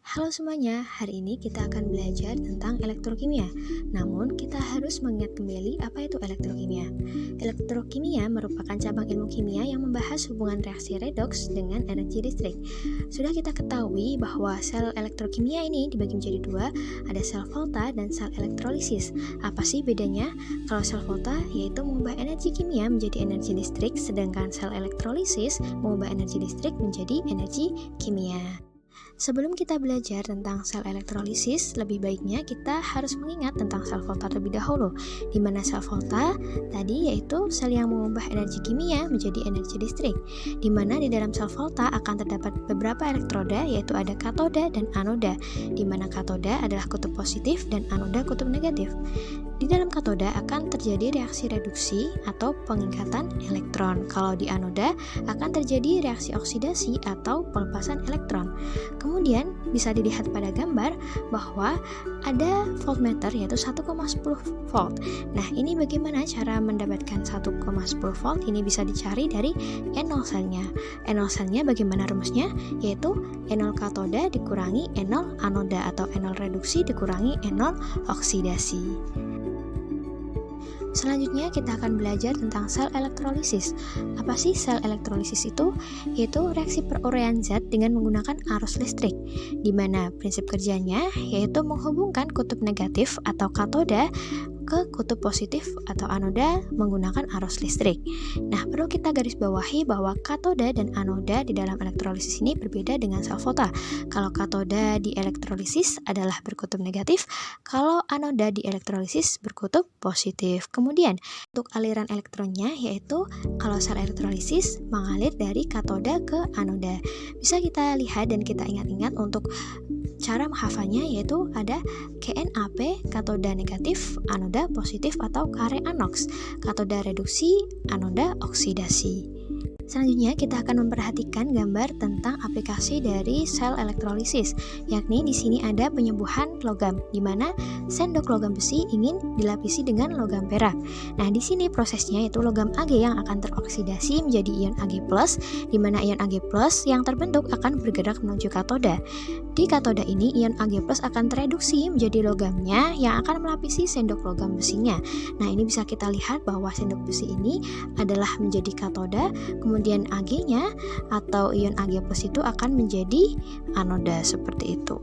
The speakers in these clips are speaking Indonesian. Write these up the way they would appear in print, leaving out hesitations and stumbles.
Halo semuanya, hari ini kita akan belajar tentang elektrokimia. Namun, kita harus mengingat kembali apa itu elektrokimia. Elektrokimia merupakan cabang ilmu kimia yang membahas hubungan reaksi redoks dengan energi listrik. Sudah kita ketahui bahwa sel elektrokimia ini dibagi menjadi dua, ada sel volta dan sel elektrolisis. Apa sih bedanya? Kalau sel volta yaitu mengubah energi kimia menjadi energi listrik, sedangkan sel elektrolisis mengubah energi listrik menjadi energi kimia. Sebelum kita belajar tentang sel elektrolisis, lebih baiknya kita harus mengingat tentang sel volta terlebih dahulu. Di mana sel volta tadi yaitu sel yang mengubah energi kimia menjadi energi listrik. Di mana di dalam sel volta akan terdapat beberapa elektroda, yaitu ada katoda dan anoda. Di mana katoda adalah kutub positif dan anoda kutub negatif. Di dalam katoda akan terjadi reaksi reduksi atau pengikatan elektron. Kalau di anoda akan terjadi reaksi oksidasi atau pelepasan elektron. Kemudian bisa dilihat pada gambar bahwa ada voltmeter yaitu 1,10 volt. Nah, ini bagaimana cara mendapatkan 1,10 volt? Ini bisa dicari dari E0 selnya. E0 selnya bagaimana rumusnya? Yaitu E0 katoda dikurangi E0 anoda atau E0 reduksi dikurangi E0 oksidasi. Selanjutnya kita akan belajar tentang sel elektrolisis. Apa sih sel elektrolisis itu? Yaitu reaksi peruraian zat dengan menggunakan arus listrik, di mana prinsip kerjanya yaitu menghubungkan kutub negatif atau katoda ke kutub positif atau anoda menggunakan arus listrik. Nah, perlu kita garis bawahi bahwa katoda dan anoda di dalam elektrolisis ini berbeda dengan sel volta. Kalau katoda di elektrolisis adalah berkutub negatif, kalau anoda di elektrolisis berkutub positif. Kemudian, untuk aliran elektronnya yaitu kalau sel elektrolisis mengalir dari katoda ke anoda. Bisa kita lihat dan kita ingat-ingat untuk cara menghafalnya yaitu ada KNAP, katoda negatif, anoda positif atau Kare anoks, katoda reduksi, anoda oksidasi. Selanjutnya kita akan memperhatikan gambar tentang aplikasi dari sel elektrolisis, yakni di sini ada penyembuhan logam, di mana sendok logam besi ingin dilapisi dengan logam perak. Nah, di sini prosesnya yaitu logam Ag yang akan teroksidasi menjadi ion Ag+, di mana ion Ag+ yang terbentuk akan bergerak menuju katoda. Di katoda ini ion Ag+ akan tereduksi menjadi logamnya yang akan melapisi sendok logam besinya. Nah, ini bisa kita lihat bahwa sendok besi ini adalah menjadi katoda, kemudian Ag-nya atau ion Ag+ itu akan menjadi anoda seperti itu.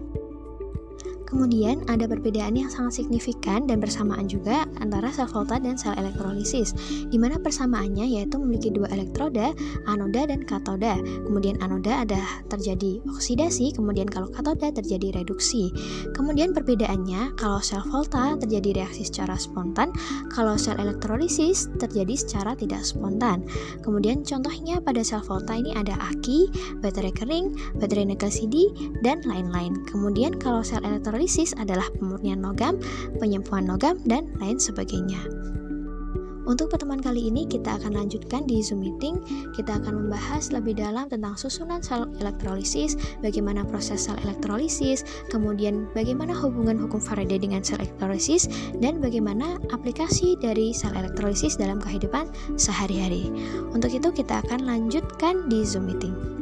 Kemudian ada perbedaan yang sangat signifikan dan bersamaan juga antara sel volta dan sel elektrolisis, di mana persamaannya yaitu memiliki dua elektroda, anoda dan katoda. Kemudian anoda ada terjadi oksidasi, kemudian kalau katoda terjadi reduksi. Kemudian perbedaannya, kalau sel volta terjadi reaksi secara spontan, kalau sel elektrolisis terjadi secara tidak spontan. Kemudian contohnya pada sel volta ini ada aki, baterai kering, baterai nikel CD, dan lain-lain. Kemudian kalau sel elektrolisis adalah pemurnian logam, penyembuhan logam, dan lain sebagainya. Untuk pertemuan kali ini kita akan lanjutkan di Zoom meeting. Kita akan membahas lebih dalam tentang susunan sel elektrolisis, bagaimana proses sel elektrolisis, kemudian bagaimana hubungan hukum Faraday dengan sel elektrolisis, dan bagaimana aplikasi dari sel elektrolisis dalam kehidupan sehari-hari. Untuk itu kita akan lanjutkan di Zoom meeting.